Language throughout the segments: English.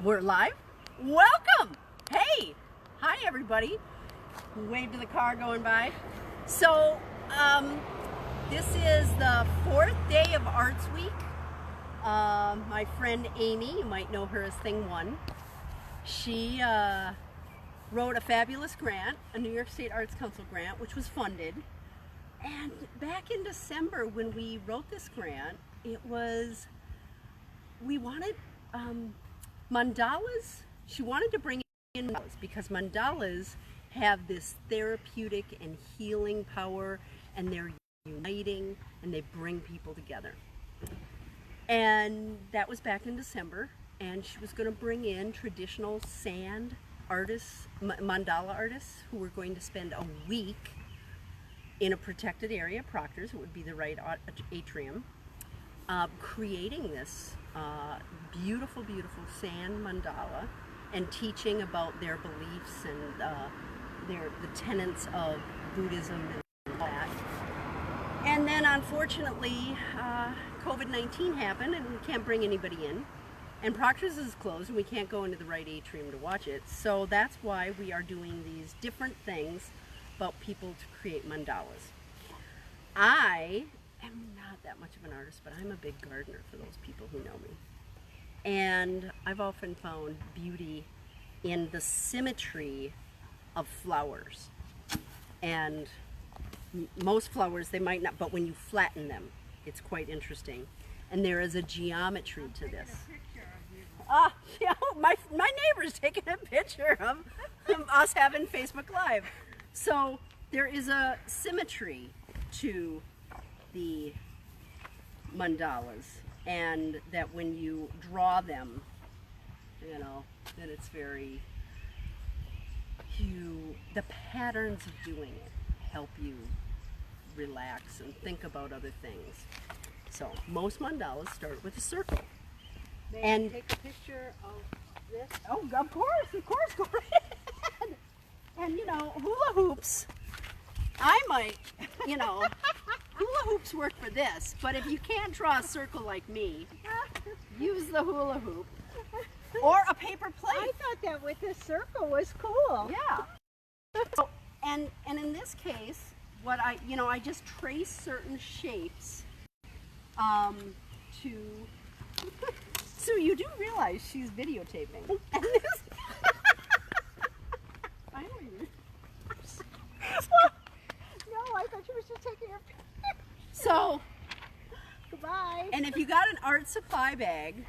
We're live? Welcome! Hey! Hi everybody. Wave to the car going by. So, this is the 4th day of ArtsWeek. My friend Amy, you might know her as Thing One, she wrote a fabulous grant, a New York State Arts Council grant, which was funded. And back in December when we wrote this grant, we wanted mandalas. She wanted to bring in mandalas because mandalas have this therapeutic and healing power, and they're uniting and they bring people together. And that was back in December, and she was going to bring in traditional sand artists, mandala artists, who were going to spend a week in a protected area, Proctor's, it would be the right atrium, creating this beautiful, beautiful sand mandala and teaching about their beliefs and the tenets of Buddhism and all that. And then unfortunately, COVID-19 happened and we can't bring anybody in. And Proctor's is closed and we can't go into the right atrium to watch it. So that's why we are doing these different things about people to create mandalas. I am not that much of an artist, but I'm a big gardener for those people who know me. And I've often found beauty in the symmetry of flowers. And most flowers, they might not, but when you flatten them, it's quite interesting. And there is a geometry to this. Yeah, my neighbor's taking a picture of us having Facebook Live. So there is a symmetry to the mandalas, and that when you draw them, you know, that it's very, the patterns of doing it help you relax and think about other things. So most mandalas start with a circle. May I take a picture of this? Oh, of course, go ahead. And you know, hula hoops, I might, you know, hula hoops work for this, but if you can't draw a circle like me, use the hula hoop or a paper plate. I thought that with this circle was cool. Yeah. So, and in this case, what I just trace certain shapes to. So you do realize she's videotaping. And this, I don't even. No, I thought you were just taking your picture. So, goodbye. And if you got an art supply bag,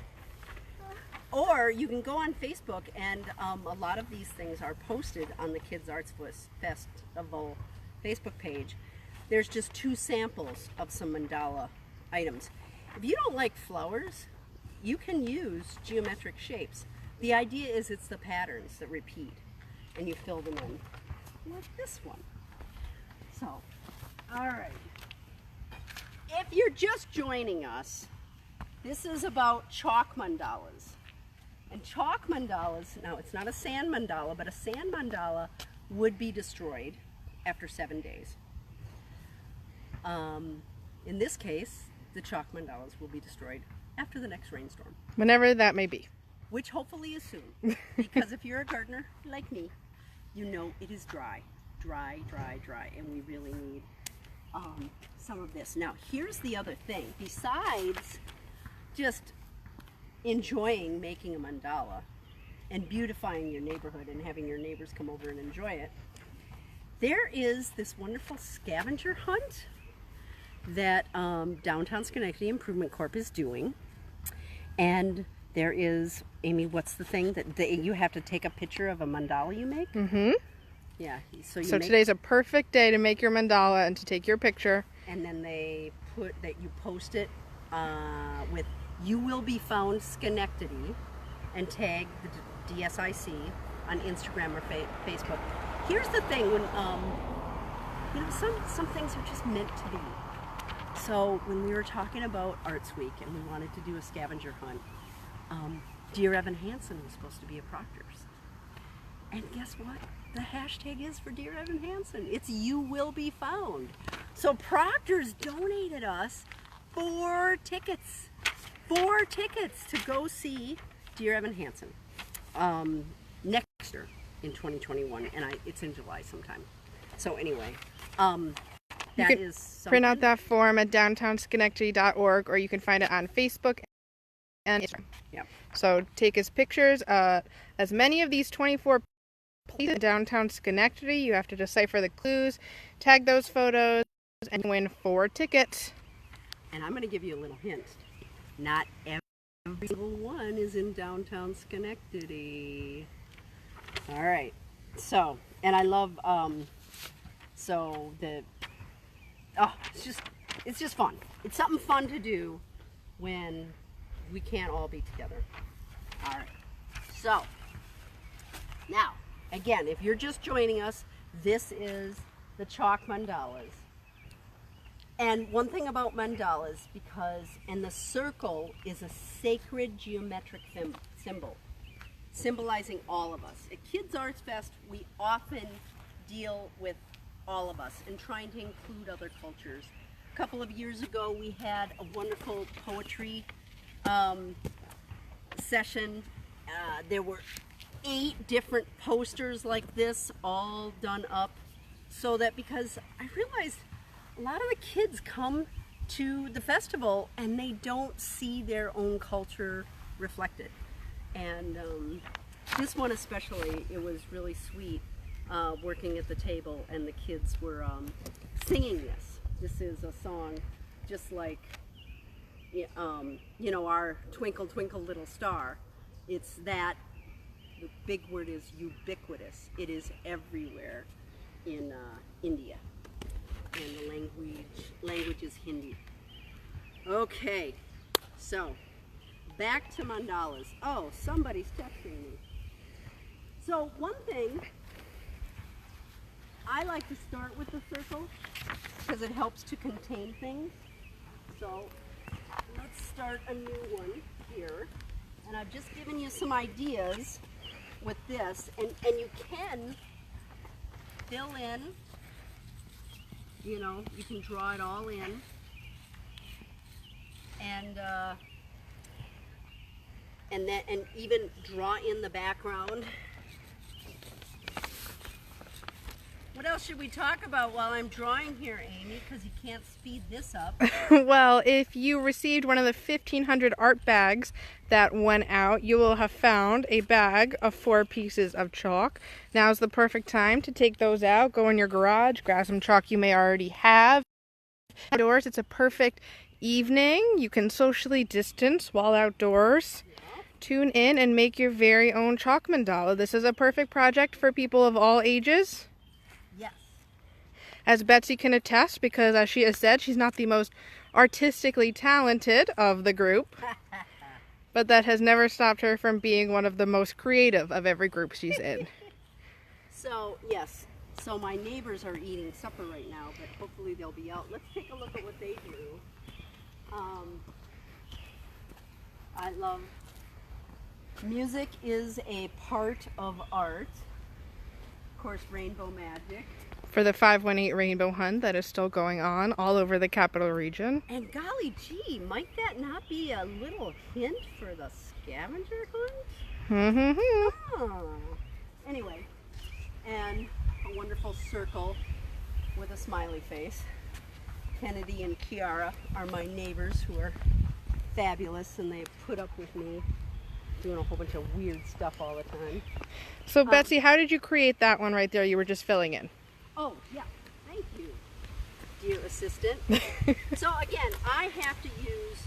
or you can go on Facebook, and a lot of these things are posted on the Kids Arts Festival Facebook page. There's just 2 samples of some mandala items. If you don't like flowers, you can use geometric shapes. The idea is it's the patterns that repeat, and you fill them in like this one. So, all right. If you're just joining us, this is about chalk mandalas. And chalk mandalas, now it's not a sand mandala, but a sand mandala would be destroyed after 7 days. In this case, the chalk mandalas will be destroyed after the next rainstorm. Whenever that may be. Which hopefully is soon. Because if you're a gardener like me, you know it is dry. Dry, dry, dry. And we really need some of this. Now, here's the other thing. Besides just enjoying making a mandala and beautifying your neighborhood and having your neighbors come over and enjoy it, there is this wonderful scavenger hunt that Downtown Schenectady Improvement Corp is doing. And there is, Amy, what's the thing that you have to take a picture of a mandala you make? Mm-hmm. Yeah. So today's a perfect day to make your mandala and to take your picture. And then they put that you post it with "You Will Be Found Schenectady" and tag the DSIC on Instagram or Facebook. Here's the thing: when you know, some things are just meant to be. So when we were talking about ArtsWeek and we wanted to do a scavenger hunt, Dear Evan Hansen was supposed to be at Proctor's. And guess what? The hashtag is for Dear Evan Hansen. It's "You Will Be Found." So Proctor's donated us 4 tickets. 4 tickets to go see Dear Evan Hansen. next year in 2021, and it's in July sometime. So anyway, that is something. Print out that form at downtownschenectady.org, or you can find it on Facebook and Instagram. Yep. So take as pictures as many of these 24 places in downtown Schenectady. You have to decipher the clues, tag those photos, and win 4 tickets. And I'm going to give you a little hint. Not every single one is in downtown Schenectady. All right. So, and I love, it's just fun. It's something fun to do when we can't all be together. All right. So, now, again, if you're just joining us, this is the chalk mandalas. And one thing about mandalas, and the circle is a sacred geometric symbol, symbolizing all of us. At Kids Arts Fest, we often deal with all of us and trying to include other cultures. A couple of years ago, we had a wonderful poetry session. There were 8 different posters like this, all done up, so that because I realized a lot of the kids come to the festival and they don't see their own culture reflected. And this one especially, it was really sweet working at the table, and the kids were singing this. This is a song just like, you know, our Twinkle Twinkle Little Star. It's that, the big word is ubiquitous. It is everywhere in India. And the language is Hindi. Okay, so back to mandalas. Oh, somebody's texting me. So one thing, I like to start with the circle because it helps to contain things. So let's start a new one here. And I've just given you some ideas with this, and you can fill in. You know, you can draw it all in, and even draw in the background. What else should we talk about while I'm drawing here, Amy? Because you can't speed this up. Well, if you received one of the 1,500 art bags that went out, you will have found a bag of 4 pieces of chalk. Now's the perfect time to take those out, go in your garage, grab some chalk you may already have. Outdoors, it's a perfect evening. You can socially distance while outdoors. Tune in and make your very own chalk mandala. This is a perfect project for people of all ages. Yes. As Betsy can attest, because as she has said, she's not the most artistically talented of the group, but that has never stopped her from being one of the most creative of every group she's in. So, yes. So my neighbors are eating supper right now, but hopefully they'll be out. Let's take a look at what they do. I love music is a part of art. Of course, rainbow magic. For the 518 Rainbow Hunt that is still going on all over the capital region. And golly gee, might that not be a little hint for the scavenger hunt? Oh. Anyway, and a wonderful circle with a smiley face. Kennedy and Kiara are my neighbors who are fabulous, and they put up with me doing a whole bunch of weird stuff all the time. So Betsy, how did you create that one right there you were just filling in? Oh, yeah. Thank you, dear assistant. So again, I have to use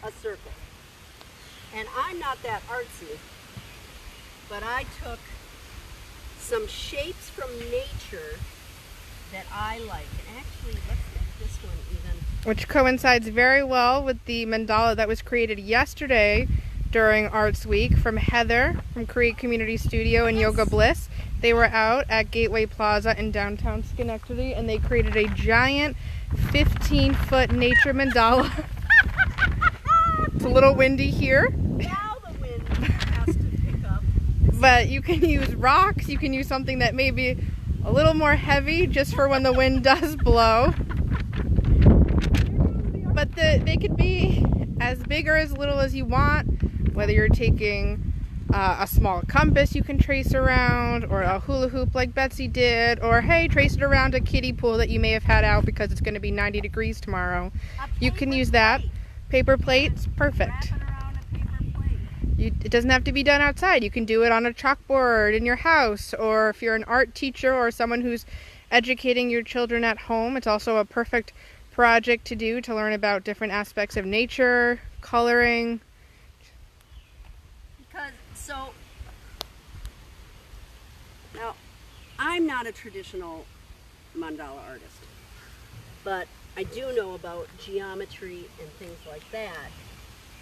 a circle. And I'm not that artsy, but I took some shapes from nature that I like. And actually, let's make this one even. Which coincides very well with the mandala that was created yesterday during Arts Week from Heather from Create Community Studio and Yoga Bliss. They were out at Gateway Plaza in downtown Schenectady, and they created a giant 15-foot nature mandala. It's a little windy here. Now the wind has to pick up. But you can use rocks, you can use something that may be a little more heavy just for when the wind does blow. But they could be as big or as little as you want, whether you're taking a small compass you can trace around, or a hula hoop like Betsy did, or hey, trace it around a kiddie pool that you may have had out because it's going to be 90 degrees tomorrow. You can use that. Paper plates, perfect. Wrap it around a paper plate. It doesn't have to be done outside. You can do it on a chalkboard in your house, or if you're an art teacher or someone who's educating your children at home, it's also a perfect project to do to learn about different aspects of nature, coloring. So now, I'm not a traditional mandala artist, but I do know about geometry and things like that,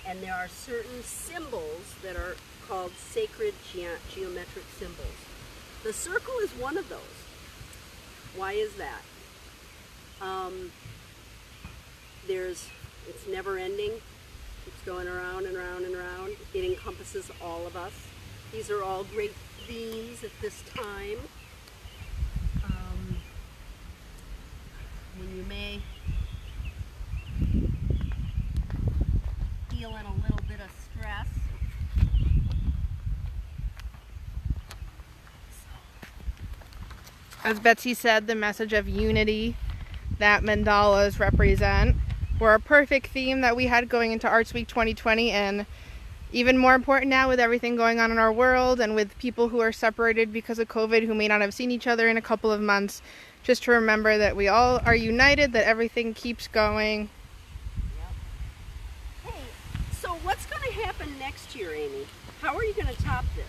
and there are certain symbols that are called sacred geometric symbols. The circle is one of those. Why is that? It's never ending. It's going around and around and around. It encompasses all of us. These are all great themes at this time. When you may feel in a little bit of stress. As Betsy said, the message of unity that mandalas represent were a perfect theme that we had going into ArtsWeek 2020, and even more important now with everything going on in our world and with people who are separated because of COVID who may not have seen each other in a couple of months, just to remember that we all are united, that everything keeps going. Yep. Hey, so what's going to happen next year, Amy? How are you going to top this?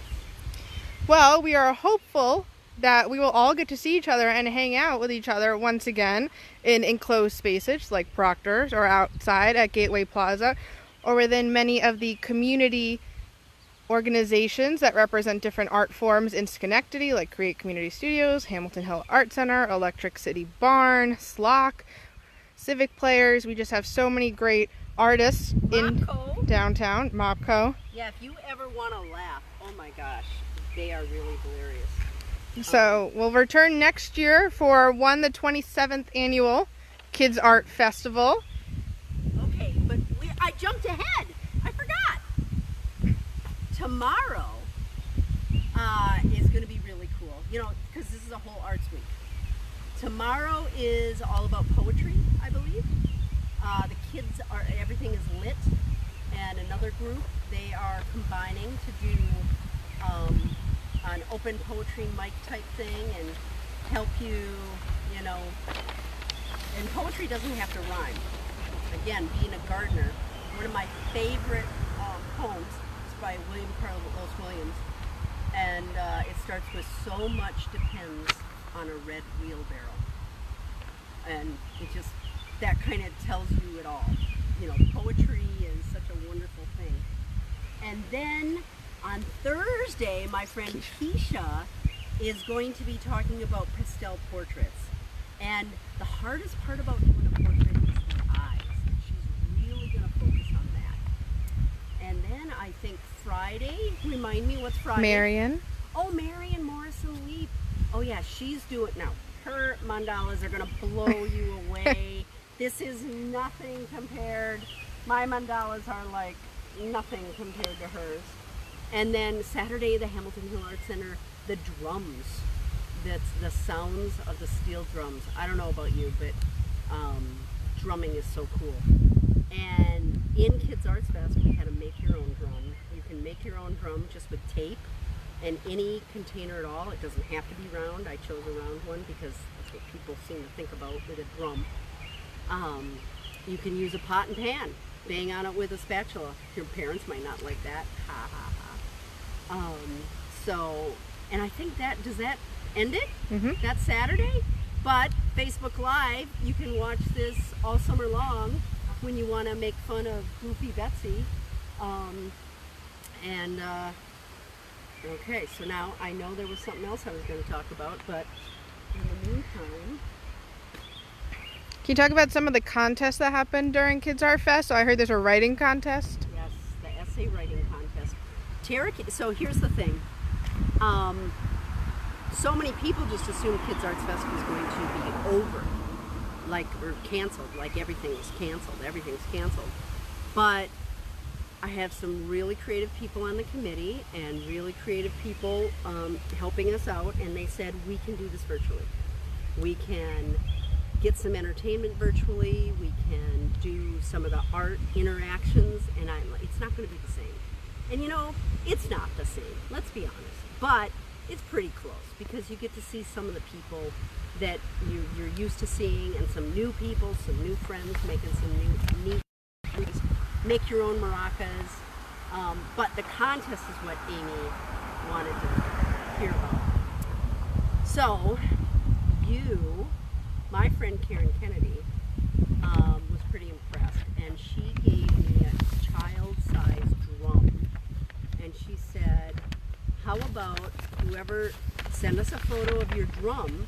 Well, we are hopeful that we will all get to see each other and hang out with each other once again in enclosed spaces like Proctor's, or outside at Gateway Plaza, or within many of the community organizations that represent different art forms in Schenectady, like Create Community Studios, Hamilton Hill Art Center, Electric City Barn, SLOC, Civic Players. We just have so many great artists in downtown. Mopco. Yeah, if you ever want to laugh, oh my gosh, they are really hilarious. So we'll return next year for the 27th annual Kids Art Festival. Okay, but I jumped ahead. I forgot. Tomorrow is going to be really cool, because this is a whole arts week. Tomorrow is all about poetry, I believe. The kids everything is lit, and another group, they are combining to do an open poetry mic type thing and help you, and poetry doesn't have to rhyme. Again, being a gardener, one of my favorite poems is by William Carlos Williams, and it starts with "So much depends on a red wheelbarrow," and that kind of tells you it all. Poetry is such a wonderful thing. And then on Thursday, my friend Keisha is going to be talking about pastel portraits. And the hardest part about doing a portrait is the eyes. She's really going to focus on that. And then I think Friday, remind me, what's Friday? Marion. Oh, Marion Morrison Leap. Oh yeah, she's doing, now her mandalas are going to blow you away. This is nothing compared. My mandalas are like nothing compared to hers. And then Saturday, the Hamilton Hill Art Center, the drums. That's the sounds of the steel drums. I don't know about you, but drumming is so cool. And in Kids Arts Fest, we had a make your own drum. You can make your own drum just with tape and any container at all. It doesn't have to be round. I chose a round one because that's what people seem to think about with a drum. You can use a pot and pan. Bang on it with a spatula. Your parents might not like that. Ha ha ha. And I think does that end it? Mm-hmm. That's Saturday. But Facebook Live, you can watch this all summer long when you want to make fun of Goofy Betsy. Okay, so now I know there was something else I was going to talk about, but in the meantime... Can you talk about some of the contests that happened during Kids Art Fest? So I heard there's a writing contest. Yes, the essay writing contest. So here's the thing. So many people just assume Kids Arts Fest was going to be over, or canceled, like everything is canceled. Everything's canceled. But I have some really creative people on the committee and really creative people helping us out, and they said we can do this virtually. We can get some entertainment virtually, we can do some of the art interactions, and it's not going to be the same. And you know, it's not the same, let's be honest, but it's pretty close because you get to see some of the people that you're used to seeing, and some new people, some new friends, making some new neat things. Make your own maracas, but the contest is what Amy wanted to hear about. So my friend Karen Kennedy was pretty impressed, and she gave me a child-sized drum, and she said, how about whoever send us a photo of your drum.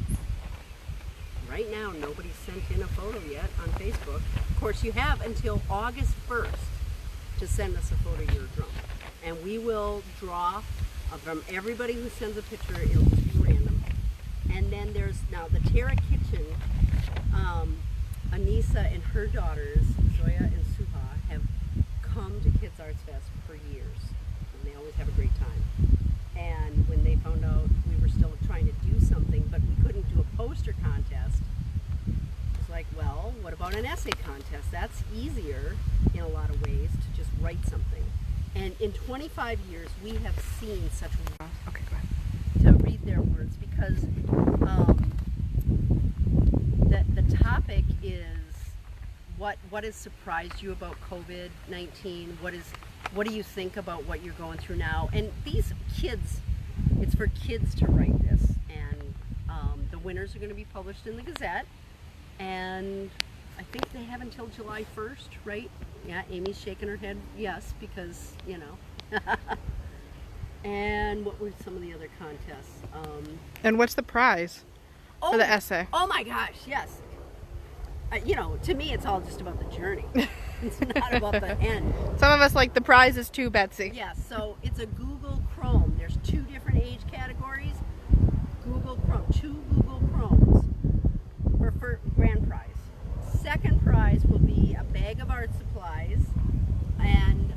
Right now nobody's sent in a photo yet on Facebook. Of course, you have until August 1st to send us a photo of your drum, and we will draw from everybody who sends a picture. It'll just be random. And then there's now the Terra Kitchen. Anissa and her daughters, Zoya and Suha, have come to Kids Arts Fest for years, and they always have a great time. And when they found out we were still trying to do something, but we couldn't do a poster contest, it's like, well, what about an essay contest? That's easier in a lot of ways to just write something. And in 25 years, we have seen such Okay, go ahead. to read their words, because the topic is what has surprised you about COVID-19? What do you think about what you're going through now? And these kids, it's for kids to write this, and the winners are going to be published in the Gazette, and I think they have until July 1st, right? Yeah, Amy's shaking her head yes, because, you know. And what were some of the other contests? And what's the prize for the essay? Oh my gosh, yes. You know, to me it's all just about the journey. It's not about the end. Some of us like the prizes too, Betsy. Yes, so it's a Google Chrome. There's 2 different age categories. Google Chrome, 2 Google Chromes for grand prize. Second prize will be a bag of art supplies and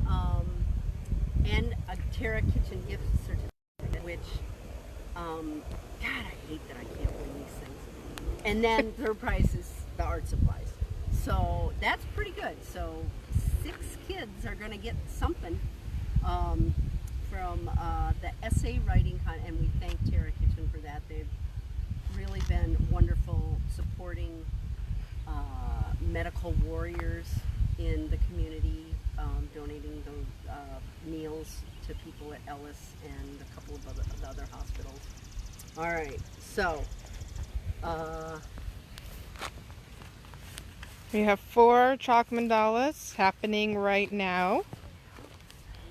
a Terra Kitchen gift certificate, which, God, I hate that I can't win these things. And then third prize is the art supplies. So that's pretty good. So 6 kids are going to get something from the essay writing and we thank Terra Kitchen for that. They've really been wonderful supporting medical warriors in the community, donating those meals to people at Ellis and a couple of the other hospitals. All right, so we have 4 chalk mandalas happening right now.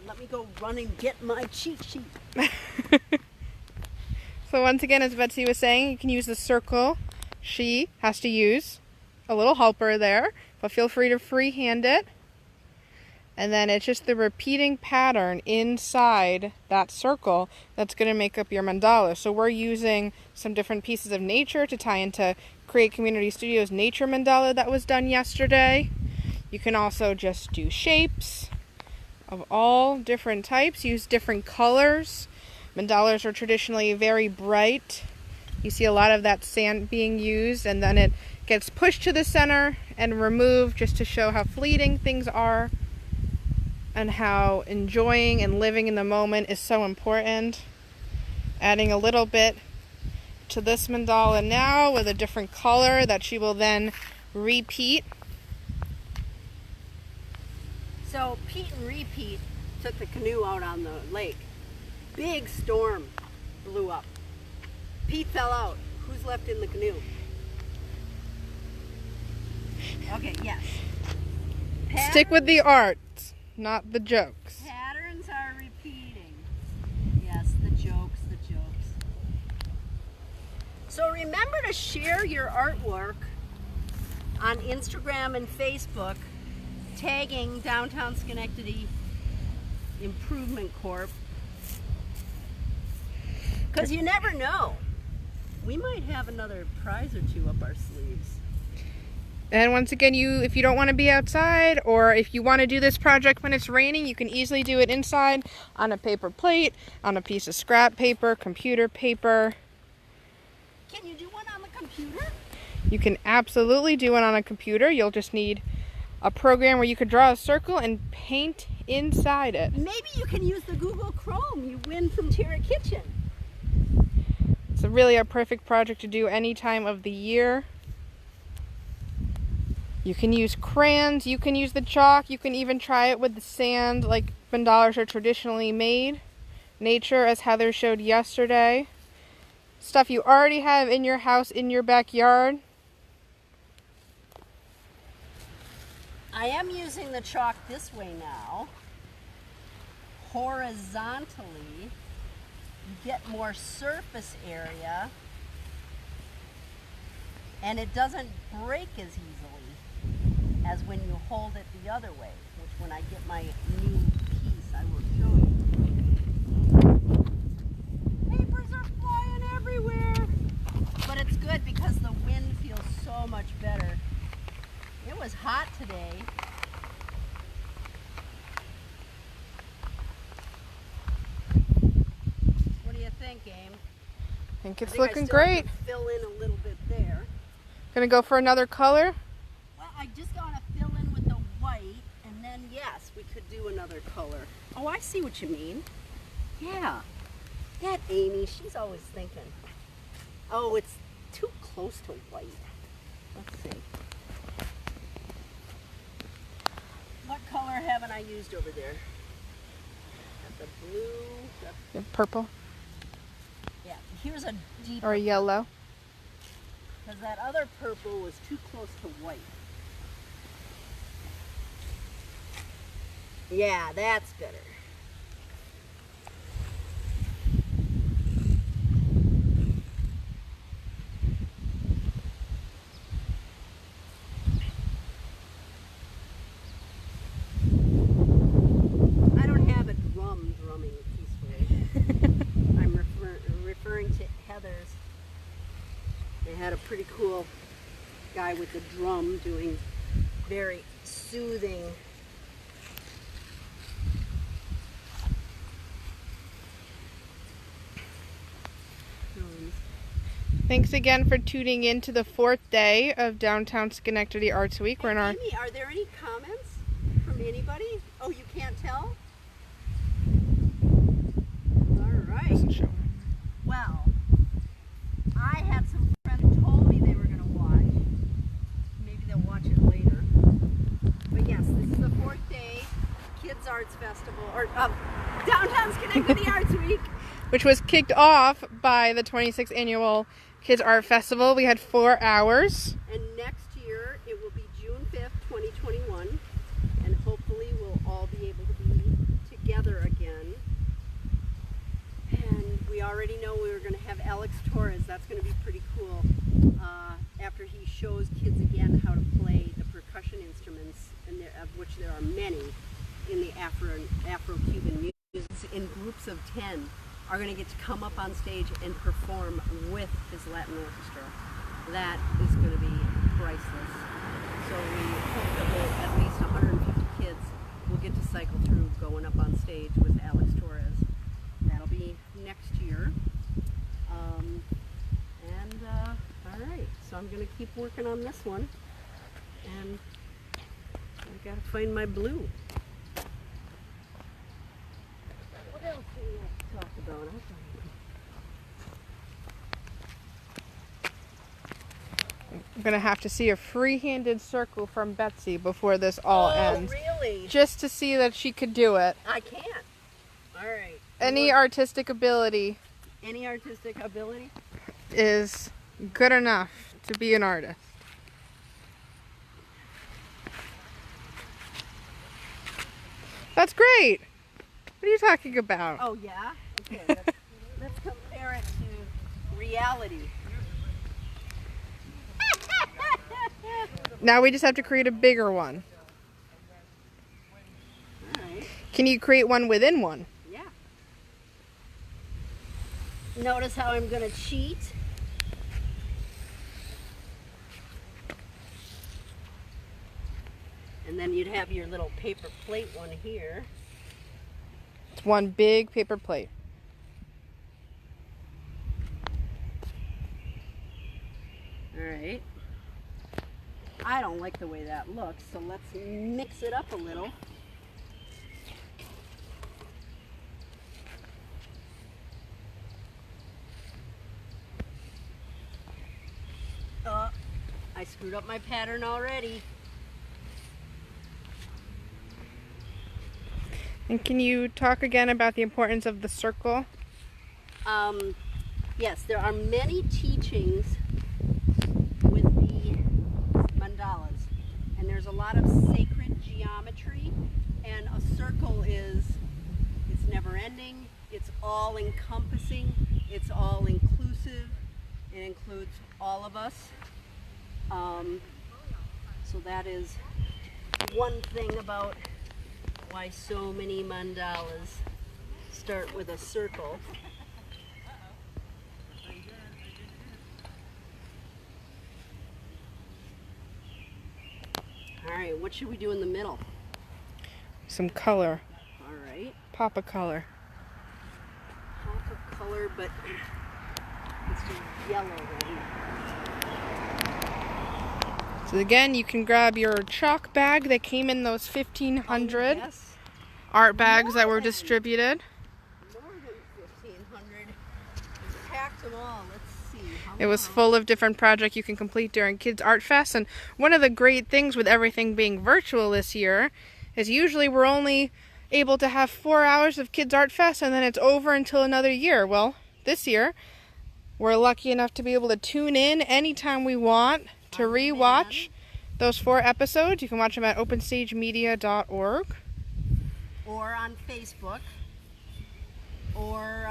let me go run and get my cheat sheet. So once again, as Betsy was saying, you can use the circle. She has to use a little helper there, but feel free to freehand it. And then it's just the repeating pattern inside that circle that's going to make up your mandala. So we're using some different pieces of nature to tie into Create Community Studios Nature Mandala that was done yesterday. You can also just do shapes of all different types, use different colors. Mandalas are traditionally very bright. You see a lot of that sand being used, and then it gets pushed to the center and removed just to show how fleeting things are and how enjoying and living in the moment is so important. Adding a little bit to this mandala now with a different color that she will then repeat. So Pete and Repeat took the canoe out on the lake. Big storm blew up. Pete fell out. Who's left in the canoe? Okay, yes. Stick with the art, not the jokes. Patterns are repeating. Yes, the jokes, the jokes. So remember to share your artwork on Instagram and Facebook, tagging Downtown Schenectady Improvement Corp. Because you never know. We might have another prize or 2 up our sleeves. And once again, if you don't want to be outside, or if you want to do this project when it's raining, you can easily do it inside on a paper plate, on a piece of scrap paper, computer paper. Can you do one on the computer? You can absolutely do it on a computer. You'll just need a program where you could draw a circle and paint inside it. Maybe you can use the Google Chrome you win from Terra Kitchen. It's really a perfect project to do any time of the year. You can use crayons, you can use the chalk, you can even try it with the sand like mandalas are traditionally made. Nature, as Heather showed yesterday. Stuff you already have in your house, in your backyard. I am using the chalk this way now. Horizontally, you get more surface area and it doesn't break as easily as when you hold it the other way, which when I get my new piece I will show you. Papers are flying everywhere, but it's good because the wind feels so much better. It was hot today. What do you think, Aim? I think it's I looking still great. have to fill in a little bit there. Gonna go for another color? Well, I just want to fill in with the white, and then yes, we could do another color. Oh, I see what you mean. Yeah, that Amy, she's always thinking. Oh, it's too close to white. Let's see. What color haven't I used over there? Got the blue. Yeah, purple Yeah, here's a deep. or yellow? Because that other purple was too close to white. Yeah, that's better. I don't have a drumming peacefully. I'm referring to Heather's. They had a pretty cool guy with the drum doing very soothing. drums. Thanks again for tuning in to the 4th day of Downtown Schenectady ArtsWeek. We're in our Amy, are there any comments from anybody? Oh, you can't tell? All right. doesn't show. Well, I had some friends who told me they were going to watch. Maybe they'll watch it later. But yes, this is the 4th day Kids Arts Festival, or Downtown Schenectady ArtsWeek. Which was kicked off by the 26th annual Kids Art Festival. We had 4 hours. And next year it will be June 5th, 2021, and hopefully we'll all be able to be together again. And we already know we were going to have Alex Torres. That's going to be pretty cool. After he shows kids again how to play the percussion instruments, and of which there are many in the Afro-Cuban music, in groups of 10. Are going to get to come up on stage and perform with his Latin orchestra. That is going to be priceless. So we hope that at least 150 kids will get to cycle through going up on stage with Alex Torres. That'll be next year. All right, so I'm going to keep working on this one. And I've got to find my blue. What else do we have to talk about? I'm going to have to see a free-handed circle from Betsy before this all ends. Really? Just to see that she could do it. I can't. All right. Any artistic ability Any artistic ability? is good enough to be an artist. That's great. What are you talking about? Oh, yeah? Okay, let's compare it to reality. Now we just have to create a bigger one. All right. Can you create one within one? Yeah. Notice how I'm going to cheat. And then you'd have your little paper plate one here. It's one big paper plate. All right. I don't like the way that looks, so let's mix it up a little. I screwed up my pattern already. And can you talk again about the importance of the circle? Yes, there are many teachings with the mandalas, and there's a lot of sacred geometry, and a circle it's never ending, it's all encompassing, it's all inclusive, it includes all of us. So that is one thing about why so many mandalas start with a circle. All right, what should we do in the middle? Some color. All right. Pop of color. Pop of color, but let's do yellow then. So again, you can grab your chalk bag that came in those 1,500 Yes, art bags that were More than- distributed. more than 1,500. We packed them all. Let's see. How It was long? full of different projects you can complete during Kids Art Fest. And one of the great things with everything being virtual this year is usually we're only able to have 4 hours of Kids Art Fest and then it's over until another year. Well, this year we're lucky enough to be able to tune in anytime we want to rewatch those 4 episodes. You can watch them at openstagemedia.org. Or on Facebook. Or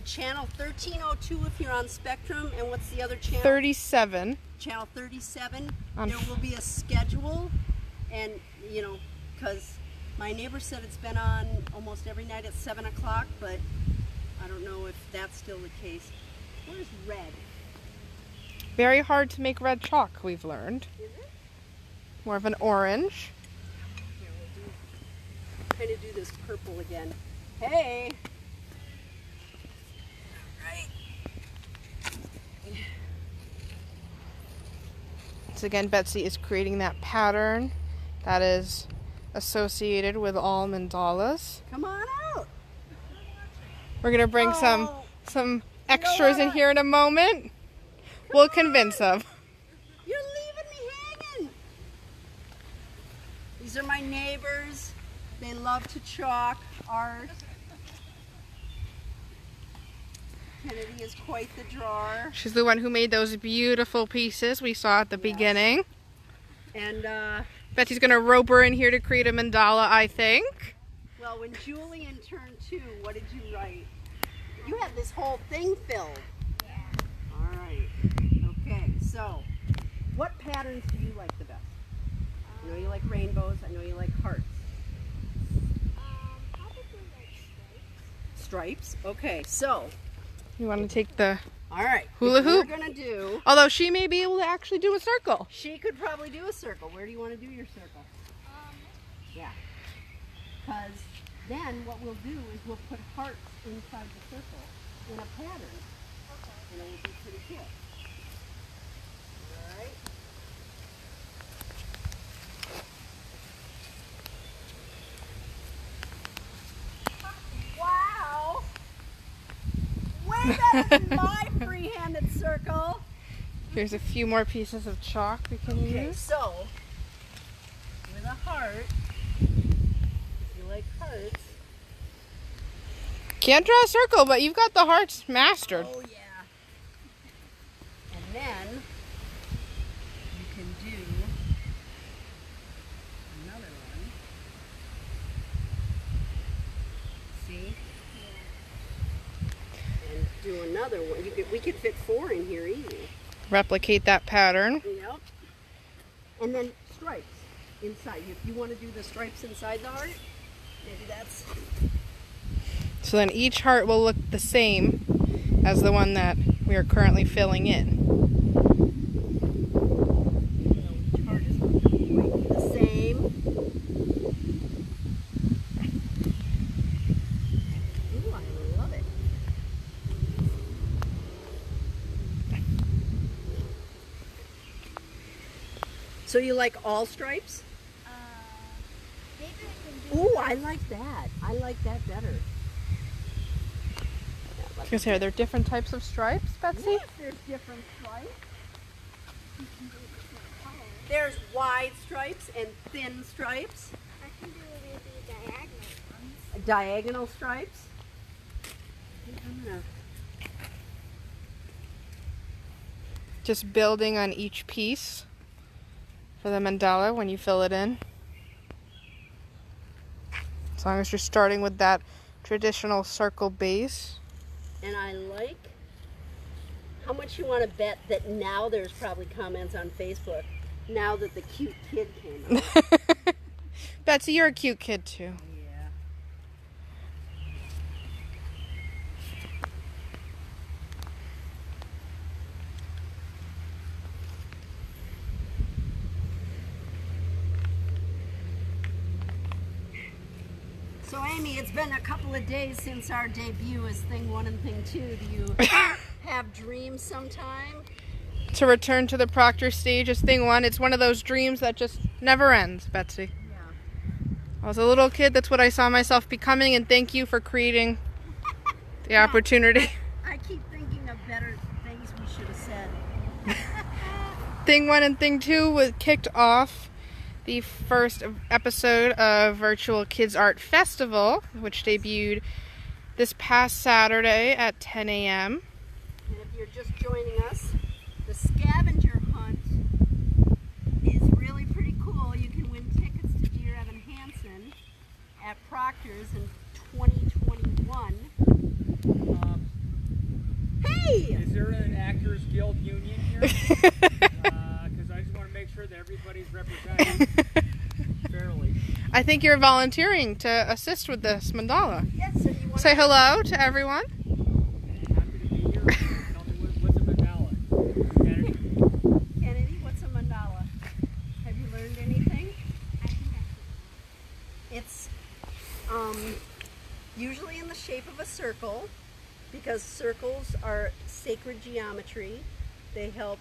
channel 1302 if you're on Spectrum. And what's the other channel? 37. Channel 37. On There will be a schedule. And, you know, because my neighbor said it's been on almost every night at 7 o'clock, but I don't know if that's still the case. Where's red? Very hard to make red chalk, we've learned. Is it? More of an orange. Here, we'll kind of do this purple again. Hey! Alright. So again, Betsy is creating that pattern that is associated with all mandalas. Come on out! We're gonna bring some Oh, extras in here in a moment. We'll convince them. You're leaving me hanging! These are my neighbors. They love to chalk art. Kennedy is quite the drawer. She's the one who made those beautiful pieces we saw at the beginning. And, Betsy's gonna rope her in here to create a mandala, I think. well, when Julian turned 2, what did you write? You had this whole thing filled. All right. Okay, so what patterns do you like the best? I know you like rainbows. I know you like hearts. Probably like stripes. Stripes. Okay, so, You want to take the all right. Hula if hoop? We're going to do, although she may be able to actually do a circle. she could probably do a circle. Where do you want to do your circle? Yeah. Because then what we'll do is we'll put hearts inside the circle in a pattern. And it will be pretty cute. All right. Wow! Way better than my free-handed circle. Here's a few more pieces of chalk we can Okay, use. so with a heart, if you like hearts. Can't draw a circle, but you've got the hearts mastered. Oh yeah. And then you can do another one. See? And do another one. We could fit 4 in here easy. Replicate that pattern. Yep. And then stripes inside. If you want to do the stripes inside the heart, maybe that's. So then each heart will look the same as the one that we are currently filling in. Each heart is going to be the same. So you like all stripes? Maybe I can do Ooh, I like that. I like that better. I was gonna say, are there different types of stripes, Betsy? Yes, there's different stripes. There's wide stripes and thin stripes. I can do maybe diagonal ones. Diagonal stripes. I'm gonna- Just building on each piece for the mandala when you fill it in. As long as you're starting with that traditional circle base. And I like how much you want to bet that now there's probably comments on Facebook now that the cute kid came out. Betsy, you're a cute kid too. Yeah. So Amy, it's been a couple of days since our debut as Thing 1 and Thing 2. Do you have dreams sometime? To return to the Proctor stage as Thing 1, it's one of those dreams that just never ends, Betsy. Yeah. I was a little kid, that's what I saw myself becoming, and thank you for creating the opportunity. I keep thinking of better things we should have said. Thing 1 and Thing 2 was kicked off the first episode of Virtual Kids Art Festival, which debuted this past Saturday at 10 a.m. And if you're just joining us, the Scavenger hunt is really pretty cool. You can win tickets to Dear Evan Hansen at Proctor's in 2021. Hey! Is there an Actors Guild union here? Because I just want to make sure that everybody's represented fairly. I think you're volunteering to assist with this mandala. Yes, so you want Say hello to everyone. Happy to be here. Tell me what's a mandala? Kennedy? Kennedy, what's a mandala? Have you learned anything? I think I It's usually in the shape of a circle because circles are sacred geometry. They help,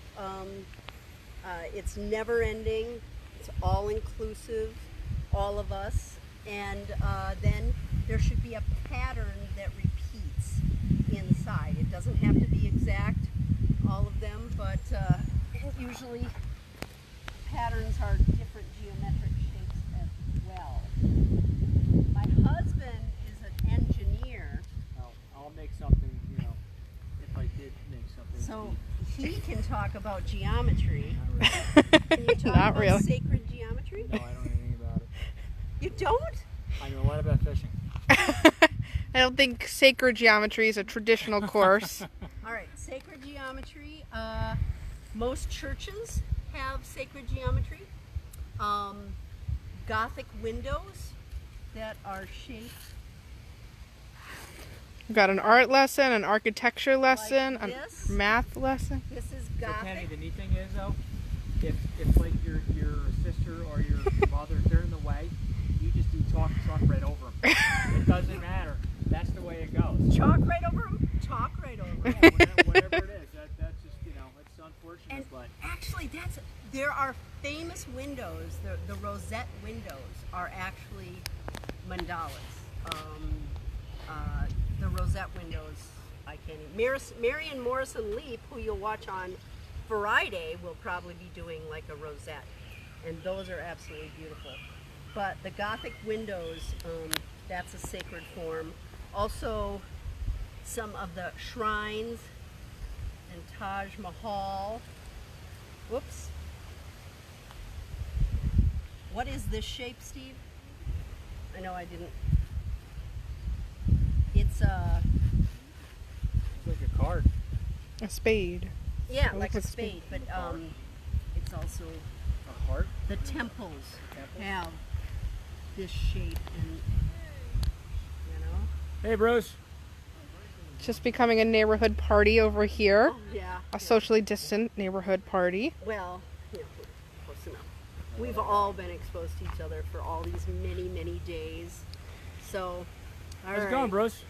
it's never ending, it's all inclusive, all of us, and then there should be a pattern that repeats inside. It doesn't have to be exact, all of them, but usually patterns are different geometric shapes as well. My husband is an engineer, I'll make something, you know, if I did make something. so he can talk about geometry. Not really. Can you talk Not about really. sacred geometry? No, I don't know anything about it. You don't? I know a lot about fishing. I don't think sacred geometry is a traditional course. All right, sacred geometry. Most churches have sacred geometry. Gothic windows that are shaped We've got an art lesson, an architecture lesson, like a this. math lesson. This is So Kenny, Gothic. the neat thing is though, if like your sister or your mother, if they're in the way, you just do chalk right over them. It doesn't matter. That's the way it goes. Chalk right over them? Chalk right over 'em. Yeah, whatever it is, that's just, you know, it's unfortunate, And but actually, there are famous windows. The Rosette Windows are actually mandalas. The Rosette Windows, I can't even. Marion Morrison Leap, who you'll watch on Friday, will probably be doing like a rosette, and those are absolutely beautiful. But the Gothic windows, that's a sacred form. Also, some of the shrines and Taj Mahal. Whoops. What is this shape, Steve? I know I didn't. It's it's like a card. A spade. yeah, It like a looks like spade, but it's also A heart? the temples Temples? have this shape, and you know. Hey, bros. Just becoming a neighborhood party over here. Yeah. A socially distant neighborhood party. Well, you know, close enough. We've all been exposed to each other for all these many days. So, all How's right. it going, bros?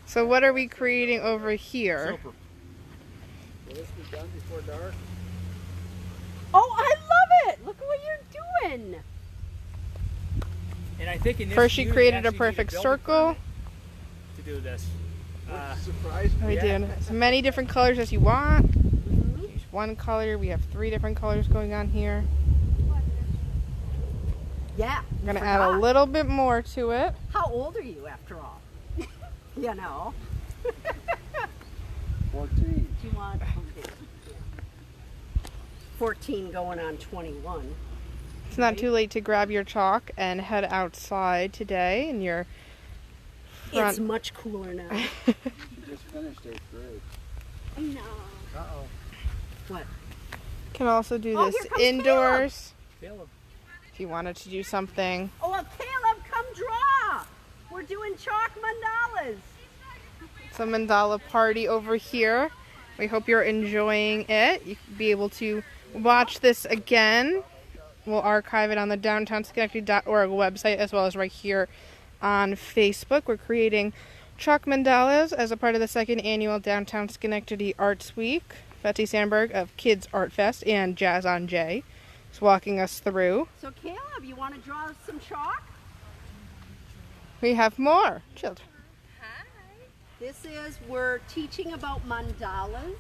So what are we creating over here? Super. Will this be done before dark? Oh, I love it! Look at what doing? And I think in this First, she view, you created a actually need perfect building circle. permit to do this. Surprise me. We're doing as many different colors as you want. Here's one color. We have 3 different colors going on here. Yeah. We're going to add a little bit more to it. How old are you after all? You know. 14. Do you want 14 going on 21? It's not too late to grab your chalk and head outside today in your front. It's much cooler now. You just finished 8th grade. I know. Uh-oh. What? Can also do Oh, this here comes indoors Caleb. if you wanted to do something. Oh, well, Caleb, come draw. We're doing chalk mandalas. It's a mandala party over here. We hope you're enjoying it. You'll be able to watch this again. We'll archive it on the downtownschenectady.org website as well as right here on Facebook. We're creating chalk mandalas as a part of the 2nd annual Downtown Schenectady ArtsWeek. Betsy Sandberg of Kids Art Fest and Jazz on J is walking us through. So, Caleb, you want to draw some chalk? We have more children. We're teaching about mandalas.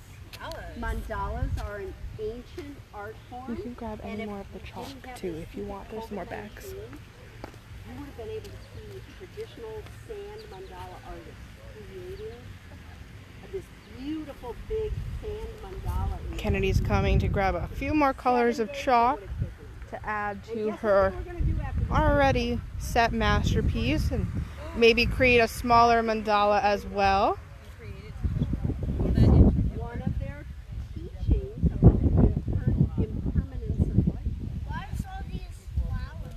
Mandalas are an ancient art form. You can grab and any if more of the you chalk didn't have too this if you want. There's more bags. You would have been able to see traditional sand mandala artists creating this beautiful big sand mandala. Kennedy's coming to grab a few more colors of chalk to add to her already set masterpiece and maybe create a smaller mandala as well. One of their teachings about the impermanence of life. Why are all these flowers?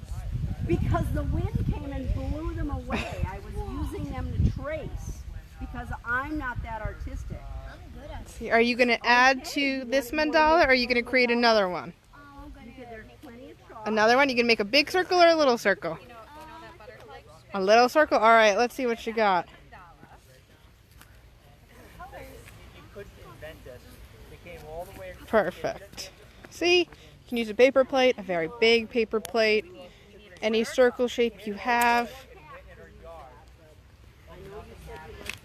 Because the wind came and blew them away. I was using them to trace because I'm not that artistic. I'm good at it. See, are you going to add to this mandala or are you going to create another one? I'm good at There's plenty of chalk. Another one? You can make a big circle or a little circle? A little circle? All right, let's see what you got. You couldn't invent this. It came all the way across. Perfect. See, you can use a paper plate, a very big paper plate, any circle shape you have.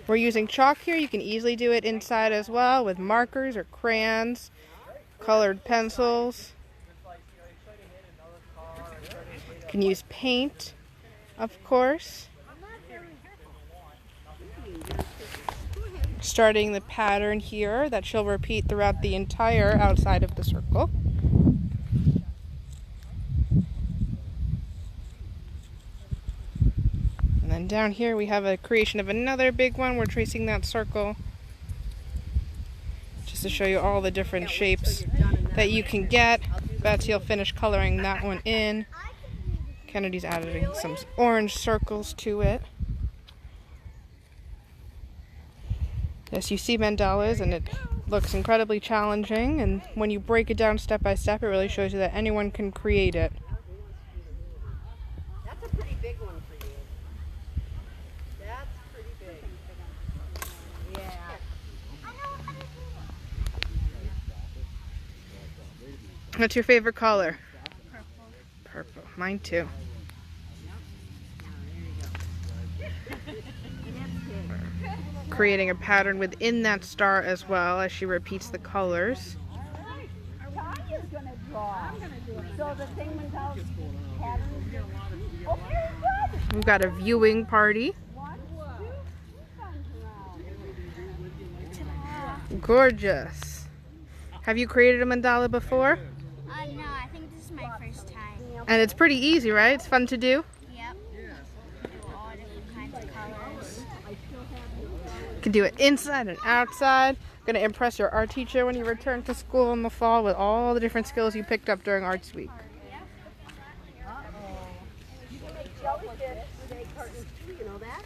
We're using chalk here. You can easily do it inside as well with markers or crayons, colored pencils. You can use paint, of course. Starting the pattern here that she'll repeat throughout the entire outside of the circle. And then down here we have a creation of another big one. We're tracing that circle just to show you all the different shapes that you can get. Betsy will finish coloring that one in. Kennedy's adding some orange circles to it. Yes, you see mandalas and it looks incredibly challenging, and when you break it down step by step, it really shows you that anyone can create it. That's a pretty big one for you. That's pretty big. Yeah. What's your favorite color? Purple. Mine too. Creating a pattern within that star as well as she repeats the colors. Tanya's going to draw. So the thing mandala pattern. Oh, very good. We've got a viewing party. 1, 2, 3 times around. Gorgeous. Have you created a mandala before? No, I think this is my first time. And it's pretty easy, right? It's fun to do. Yep. Do all different kinds of colors. You can do it inside and outside. Going to impress your art teacher when you return to school in the fall with all the different skills you picked up during Arts Week. You can make jellyfish with egg cartons too, you know that?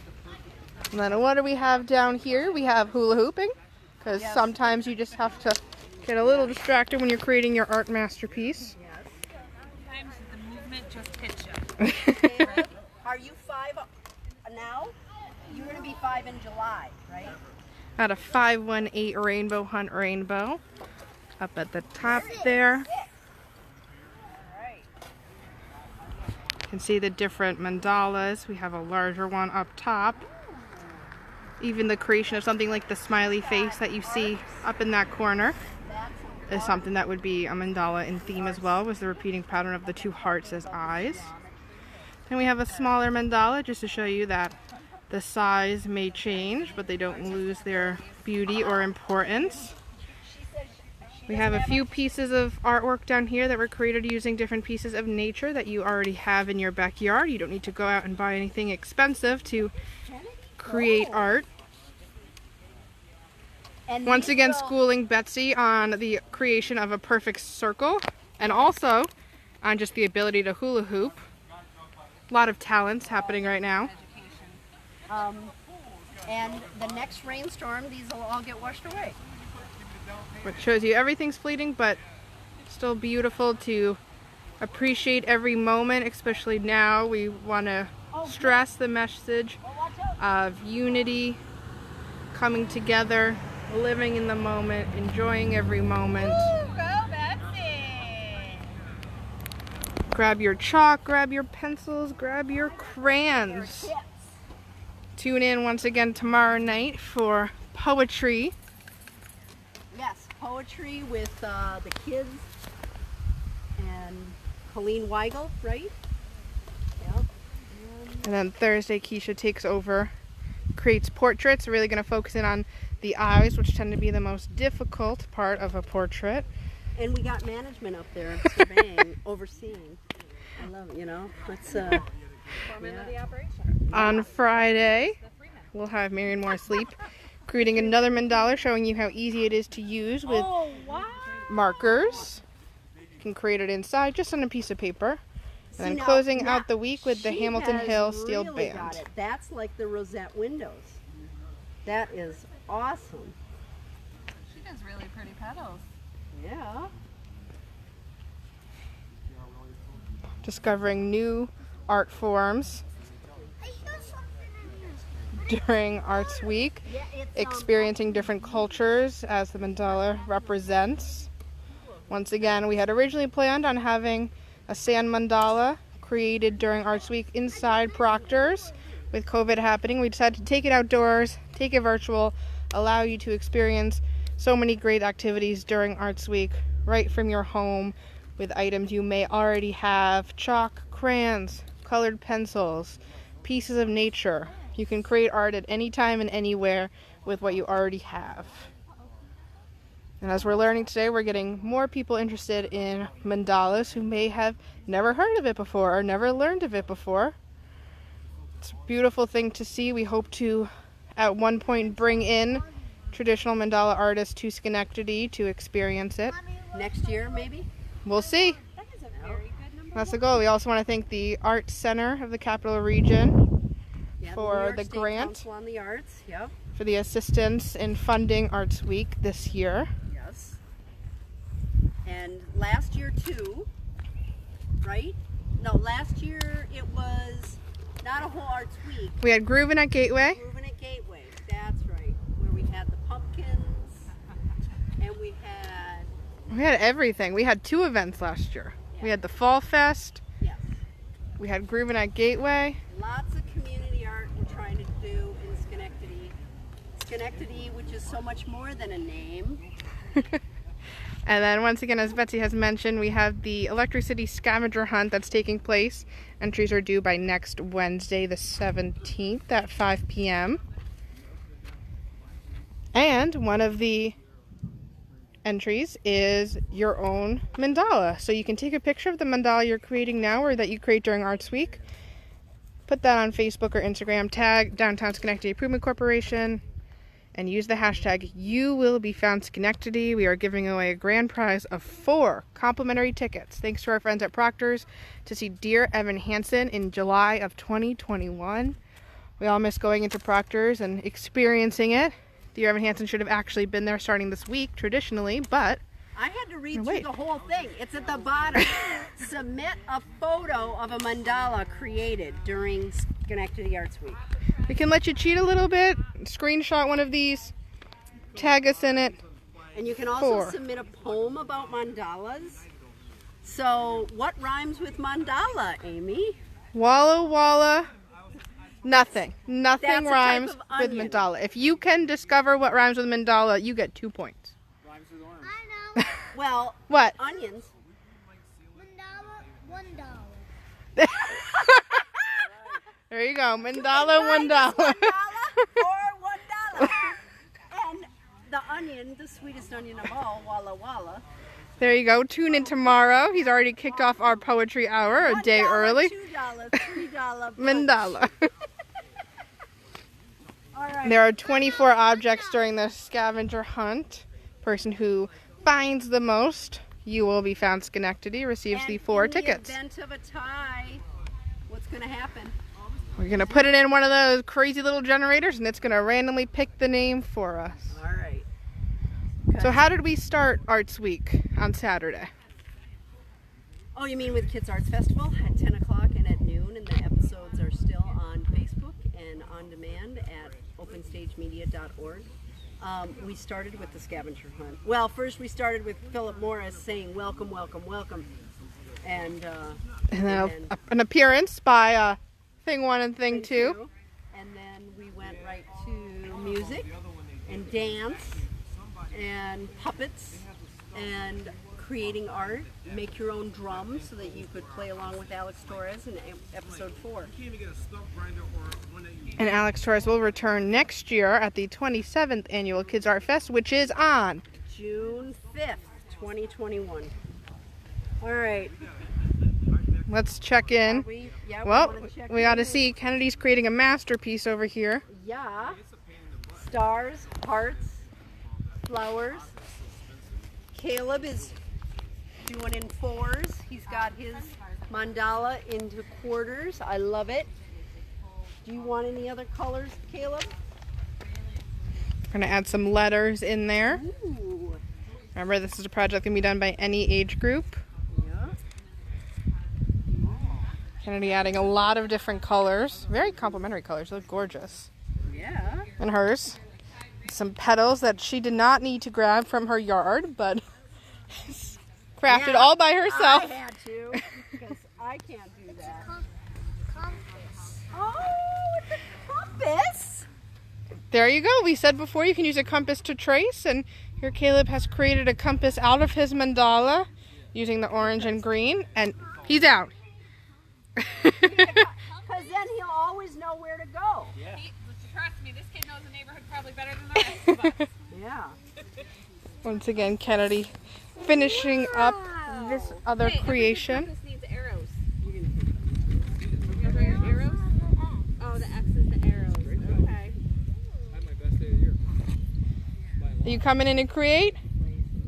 And then what do we have down here? We have hula hooping, because sometimes you just have to get a little distracted when you're creating your art masterpiece. Sometimes the movement just hits you. Caleb, are you 5 now? You're going to be 5 in July, right? Got a 518 Rainbow Hunt rainbow up at the top there. All right. You can see the different mandalas. We have a larger one up top. Even the creation of something like the smiley face that you see up in that corner is something that would be a mandala in theme as well, was the repeating pattern of the two hearts as eyes. And we have a smaller mandala just to show you that the size may change, but they don't lose their beauty or importance. We have a few pieces of artwork down here that were created using different pieces of nature that you already have in your backyard. You don't need to go out and buy anything expensive to create art. And Once again, schooling Betsy on the creation of a perfect circle, and also on just the ability to hula hoop. A lot of talents happening right now. and the next rainstorm, these will all get washed away. Which shows you everything's fleeting, but still beautiful to appreciate every moment, especially now. We want to stress the message of unity, coming together, living in the moment, enjoying every moment. Ooh, go Betsy! Grab your chalk, grab your pencils, grab your crayons. Tune in once again tomorrow night for poetry. Yes, poetry with the kids and Colleen Weigel, right? Yep. And then Thursday, Keisha takes over, creates portraits. We're really going to focus in on the eyes, which tend to be the most difficult part of a portrait. And we got management up there surveying, overseeing. I love it, you know. It's Foreman of the operation. On Friday, we'll have Marion Moore Sleep creating another mandala, showing you how easy it is to use with markers. You can create it inside, just on a piece of paper. And then closing out the week with the Hamilton Hill Steel really Band. Got it. That's like the Rosette Windows. That is awesome. She does really pretty petals. Yeah. Discovering new art forms during Arts Week, experiencing different cultures as the mandala represents. Once again, we had originally planned on having a sand mandala created during Arts Week inside Proctor's. With COVID happening, we decided to take it outdoors, take it virtual, allow you to experience so many great activities during Arts Week right from your home with items you may already have: chalk, crayons, colored pencils, pieces of nature. You can create art at any time and anywhere with what you already have. And as we're learning today, we're getting more people interested in mandalas who may have never heard of it before or never learned of it before. It's a beautiful thing to see. We hope to, at one point, bring in traditional mandala artists to Schenectady to experience it. Next year, maybe? We'll see. That is a very good number. That's the goal. We also want to thank the Art Center of the Capital Region Yeah, for New York the State grant, Council on the Arts. Yep. for the assistance in funding Arts Week this year. Yes. And last year too, right? No, last year it was not a whole Arts Week. We had Groovin' at Gateway. Groovin' at Gateway. That's right. Where we had the pumpkins and we had everything. We had 2 events last year. We had the Fall Fest. yes, We had Groovin' at Gateway. lots of community art we're trying to do in Schenectady. Schenectady, which is so much more than a name. And then once again, as Betsy has mentioned, we have the Electricity Scavenger Hunt that's taking place. Entries are due by next Wednesday, the 17th at 5 p.m. And one of the entries is your own mandala. So you can take a picture of the mandala you're creating now or that you create during Arts Week. Put that on Facebook or Instagram, tag Downtown Schenectady Improvement Corporation, and use the hashtag YouWillBeFoundSchenectady. We are giving away a grand prize of 4 complimentary tickets, thanks to our friends at Proctor's, to see Dear Evan Hansen in July of 2021. We all miss going into Proctor's and experiencing it. Dear Evan Hansen should have actually been there starting this week, traditionally, but I had to read Oh, through wait. the whole thing. It's at the bottom. Submit a photo of a mandala created during Schenectady Arts Week. we can let you cheat a little bit. Screenshot one of these, tag us in it. And you can also 4. submit a poem about mandalas. So, what rhymes with mandala, Amy? Walla Walla. Nothing. Nothing That's a type rhymes of with onion. mandala. If you can discover what rhymes with mandala, you get 2 points. Rhymes with orange. I know. Well, What? onions. Mandala, $1. There you go. Mandala, $1. $1 for $1. And the onion, the sweetest onion of all, Walla Walla. There you go. Tune in tomorrow. He's already kicked off our poetry hour a day $1, early. $2, $3. Mandala. All right. There are 24 objects during the scavenger hunt. Person who finds the most, you will be found Schenectady, receives the 4 in tickets. the event of a tie, what's going to happen? We're going to put it in one of those crazy little generators and it's going to randomly pick the name for us. All right. So how did we start Arts Week on Saturday? Oh, you mean with Kids Arts Festival at 10 o'clock and at noon, and the episodes are still on Facebook and on demand at openstagemedia.org. We started with the scavenger hunt. Well, first we started with Philip Morris saying, "Welcome, welcome, welcome," and And then an appearance by Thing 1 and Thing 2. And then we went right to music and dance and puppets and creating art. Make your own drums so that you could play along with Alex Torres in episode 4. And Alex Torres will return next year at the 27th Annual Kids Art Fest, which is on June 5th, 2021. All right. Let's check in. Well, we got to see Kennedy's creating a masterpiece over here. Yeah. Stars, hearts, flowers. Caleb is doing in 4s. He's got his mandala into quarters. I love it. Do you want any other colors, Caleb? We're going to add some letters in there. Ooh. Remember, this is a project that can be done by any age group. Yeah. Kennedy adding a lot of different colors. Very complimentary colors. They look gorgeous. Yeah. And hers. Some petals that she did not need to grab from her yard, but crafted all by herself. I had to, because I can't do that. Compass. Oh, it's a compass. There you go. We said before you can use a compass to trace, and here Caleb has created a compass out of his mandala using the orange and green, and he's out. Because then he'll always know where to go. Yeah. Trust me, this kid knows the neighborhood probably better than the rest of us. Yeah. Once again, Kennedy finishing up this other Hey, creation. This needs arrows. Are there arrows? Oh, the X is the arrows. Okay. I had my best day of the year. Are you coming in to create?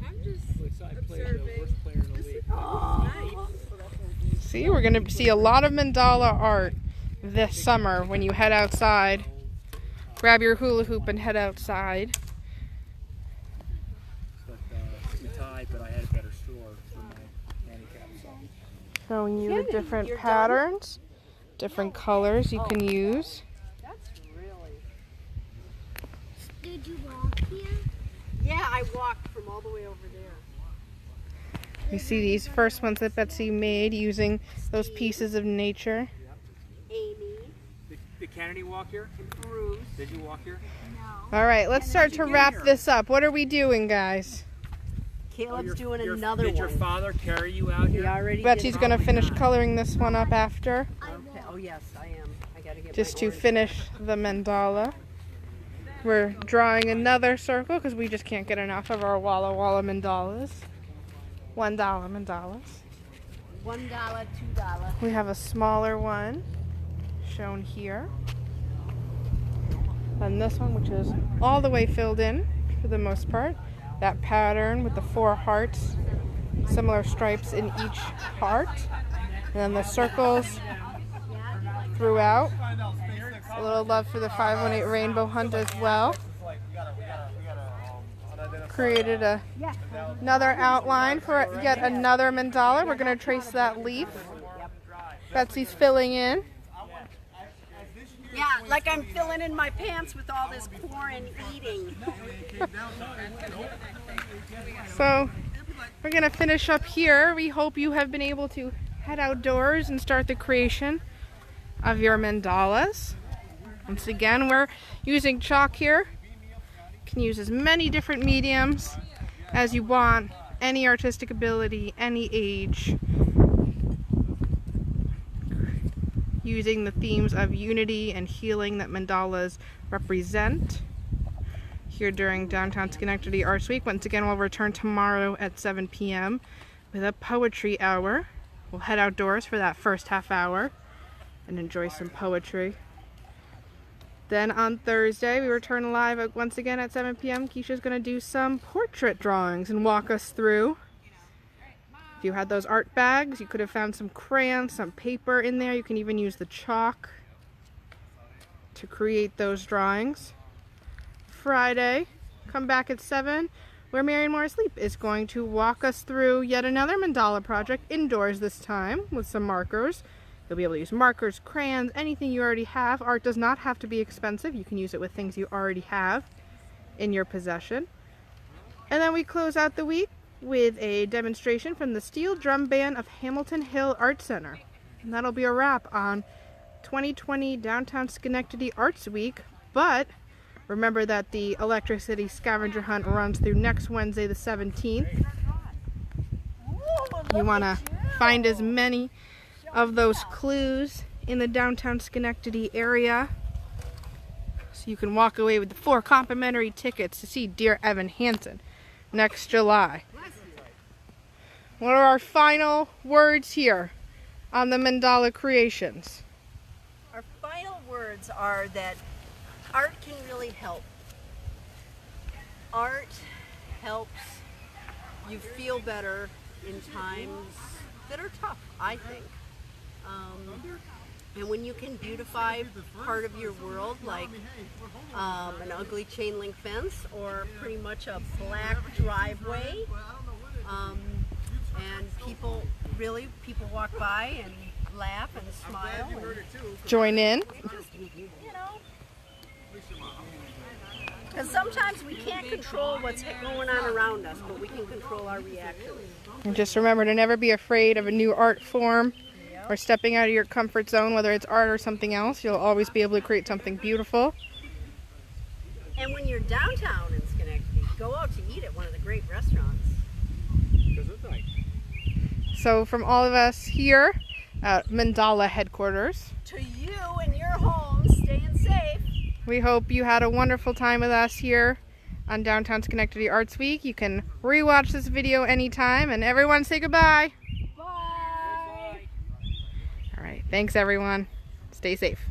I'm just I played the worst player in the league. See, we're going to see a lot of mandala art this summer when you head outside. Grab your hula hoop and head outside. But we tied, but I had a better score for my handicap. So. Showing you the Kennedy, different you're done? patterns, different colors you can use. That's really... Did you walk here? Yeah, I walked from all the way over there. You see these first ones that Betsy made using those pieces of nature. Amy Did Kennedy walk here? and Bruce. Did you walk here? All right, let's start to wrap this up. What are we doing, guys? Caleb's doing another Did one. your father carry you out He here? already Betsy's did. going to finish coloring this one up after, Okay. Oh, yes, I am. I got to get just my to orange. finish the mandala. We're drawing another circle because we just can't get enough of our Walla Walla mandalas. $1 mandalas. $1, $2. We have a smaller one shown here. And this one, which is all the way filled in for the most part. That pattern with the 4 hearts, similar stripes in each heart. And then the circles throughout. A little love for the 518 rainbow hunt as well. Created another outline for yet another mandala. We're going to trace that leaf. Betsy's filling in. Yeah, like I'm filling in my pants with all this corn eating. So we're going to finish up here. We hope you have been able to head outdoors and start the creation of your mandalas. Once again, we're using chalk here. You can use as many different mediums as you want, any artistic ability, any age. Using the themes of unity and healing that mandalas represent. Here during Downtown Schenectady ArtsWeek. Once again, we'll return tomorrow at 7 p.m. with a poetry hour. We'll head outdoors for that first half hour and enjoy some poetry. Then on Thursday, we return live once again at 7 p.m. Keisha's going to do some portrait drawings and walk us through. If you had those art bags, you could have found some crayons, some paper in there. You can even use the chalk to create those drawings. Friday, come back at 7, where Marion Morris Leap is going to walk us through yet another mandala project indoors this time with some markers. You'll be able to use markers, crayons, anything you already have. Art does not have to be expensive. You can use it with things you already have in your possession. And then we close out the week with a demonstration from the Steel Drum Band of Hamilton Hill Art Center. And that'll be a wrap on 2020 Downtown Schenectady ArtsWeek. But remember that the Electricity Scavenger Hunt runs through next Wednesday the 17th. You want to find as many of those clues in the Downtown Schenectady area so you can walk away with the 4 complimentary tickets to see Dear Evan Hansen next July. What are our final words here on the mandala creations? Our final words are that art can really help. Art helps you feel better in times that are tough, I think. And when you can beautify part of your world, like an ugly chain link fence or pretty much a black driveway, and people walk by and laugh and smile and Join in. just, you know, because sometimes we can't control what's going on around us, but we can control our reactions. And just remember to never be afraid of a new art form or stepping out of your comfort zone, whether it's art or something else. You'll always be able to create something beautiful. And when you're downtown in Schenectady, go out to eat at one of the great restaurants. So from all of us here at Mandala headquarters, To you and your home, staying safe. we hope you had a wonderful time with us here on Downtown Schenectady ArtsWeek. You can rewatch this video anytime, and everyone say goodbye. Bye. All right, thanks everyone. Stay safe.